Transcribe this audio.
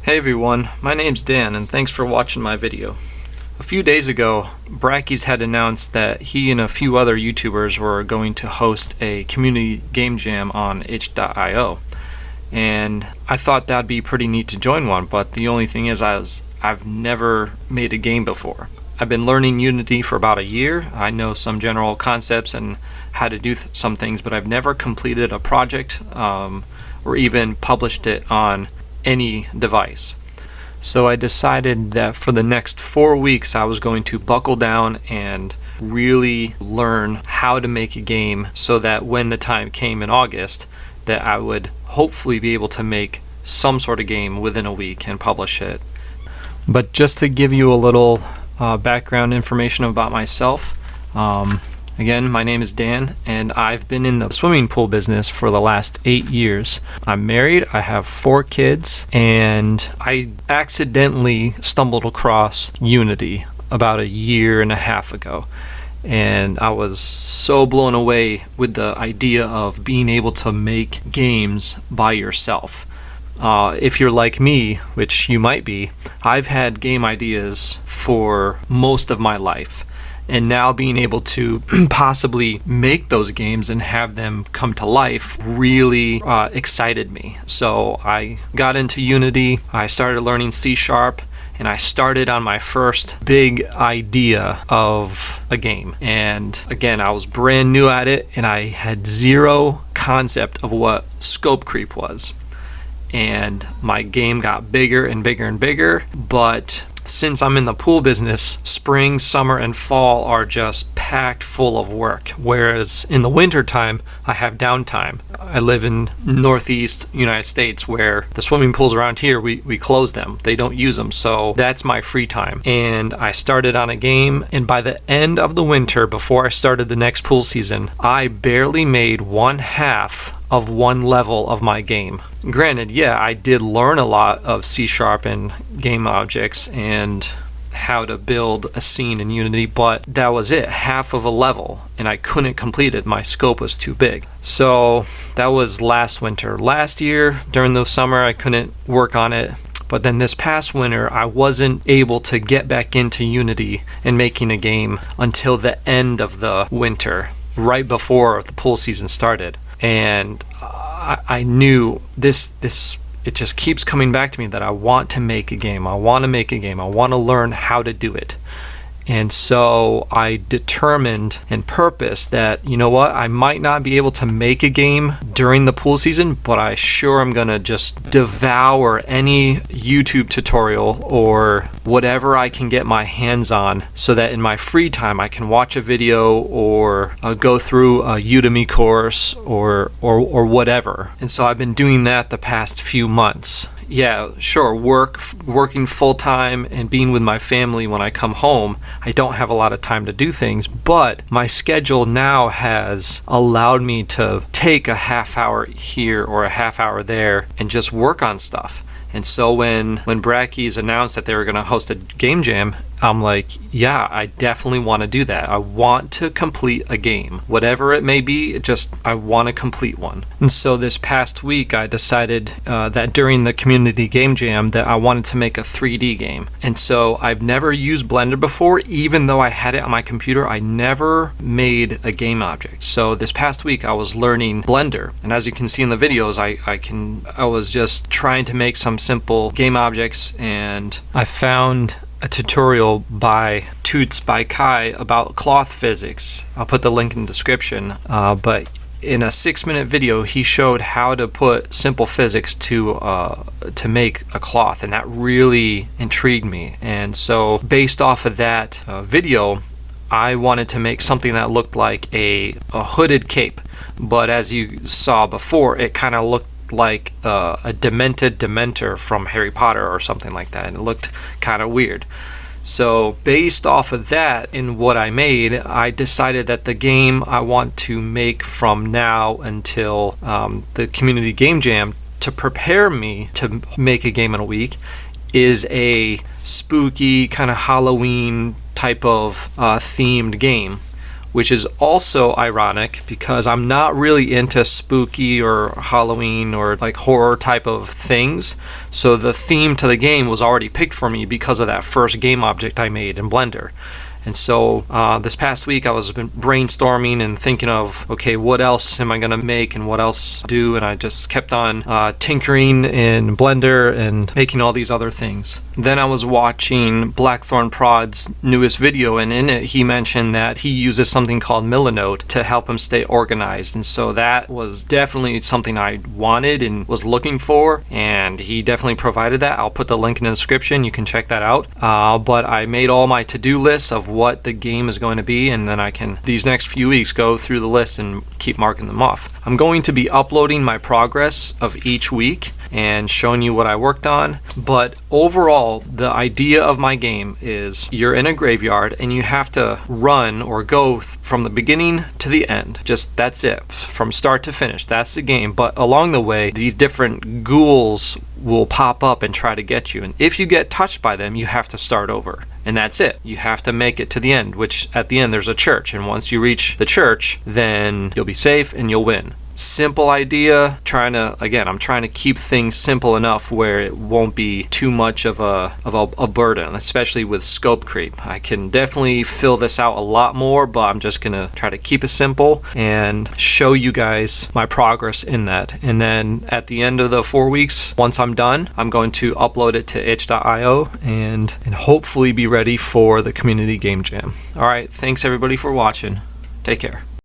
Hey everyone, my name's Dan and thanks for watching my video. A few days ago, Brackeys had announced that he and a few other YouTubers were going to host a community game jam on itch.io. And I thought that'd be pretty neat to join one, but the only thing is I've never made a game before. I've been learning Unity for about a year. I know some general concepts and how to do some things, but I've never completed a project or even published it on any device. So I decided that for the next 4 weeks I was going to buckle down and really learn how to make a game so that when the time came in August that I would hopefully be able to make some sort of game within a week and publish it. But just to give you a little background information about myself, again, my name is Dan, and I've been in the swimming pool business for the last 8 years. I'm married, I have 4 kids, and I accidentally stumbled across Unity about a year and a half ago. And I was so blown away with the idea of being able to make games by yourself. If you're like me, which you might be, I've had game ideas for most of my life. And now being able to possibly make those games and have them come to life really excited me. So I got into Unity, I started learning C#, and I started on my first big idea of a game. And again, I was brand new at it and I had zero concept of what scope creep was. And my game got bigger and bigger and bigger, but since I'm in the pool business, spring, summer, and fall are just packed full of work. Whereas in the winter time, I have downtime. I live in northeast United States where the swimming pools around here, we close them. They don't use them. So that's my free time. And I started on a game, and by the end of the winter, before I started the next pool season, I barely made 1/2 of one level of my game. Granted, yeah, I did learn a lot of C# and game objects and how to build a scene in Unity, but that was it, half of a level, and I couldn't complete it. My scope was too big. So that was last winter. Last year, during the summer, I couldn't work on it. But then this past winter, I wasn't able to get back into Unity and making a game until the end of the winter, right before the pool season started. And I knew this it just keeps coming back to me that I want to make a game. I want to make a game. I want to learn how to do it. And so I determined and purposed that, you know what, I might not be able to make a game during the pool season, but I sure am going to just devour any YouTube tutorial or whatever I can get my hands on so that in my free time I can watch a video or go through a Udemy course or whatever. And so I've been doing that the past few months. Yeah, sure, working full-time and being with my family when I come home, I don't have a lot of time to do things, but my schedule now has allowed me to take a half hour here or a half hour there and just work on stuff. And so when Brackeys announced that they were going to host a game jam, I'm like, yeah, I definitely want to do that. I want to complete a game. Whatever it may be, I want to complete one. And so this past week, I decided that during the community game jam that I wanted to make a 3D game. And so I've never used Blender before. Even though I had it on my computer, I never made a game object. So this past week, I was learning Blender. And as you can see in the videos, I was just trying to make some simple game objects, and I found a tutorial by Toots by Kai about cloth physics. I'll put the link in the description, but in a 6-minute video he showed how to put simple physics to make a cloth, and that really intrigued me. And so based off of that video, I wanted to make something that looked like a hooded cape, but as you saw before, it kind of looked like a demented Dementor from Harry Potter or something like that, and it looked kind of weird. So based off of that and what I made, I decided that the game I want to make from now until the community game jam to prepare me to make a game in a week is a spooky kind of Halloween type of themed game which is also ironic because I'm not really into spooky or Halloween or like horror type of things. So the theme to the game was already picked for me because of that first game object I made in Blender. And so this past week I was brainstorming and thinking of, okay, what else am I going to make and what else do? And I just kept on tinkering in Blender and making all these other things. Then I was watching Blackthorn Prod's newest video, and in it he mentioned that he uses something called Milanote to help him stay organized. And so that was definitely something I wanted and was looking for, and he definitely provided that. I'll put the link in the description. You can check that out. But I made all my to-do lists of what the game is going to be, and then I can, these next few weeks, go through the list and keep marking them off. I'm going to be uploading my progress of each week and showing you what I worked on. But overall, the idea of my game is you're in a graveyard and you have to run or go from the beginning to the end. Just that's it, from start to finish. That's the game. But along the way, these different ghouls will pop up and try to get you. And if you get touched by them, you have to start over. And that's it. You have to make it to the end, which at the end there's a church. And once you reach the church, then you'll be safe and you'll win. Simple idea. I'm trying to keep things simple enough where it won't be too much of a burden, especially with scope creep. I can definitely fill this out a lot more, but I'm just gonna try to keep it simple and show you guys my progress in that. And then at the end of the 4 weeks, once I'm done, I'm going to upload it to itch.io and hopefully be ready for the community game jam. All right, thanks everybody for watching. Take care.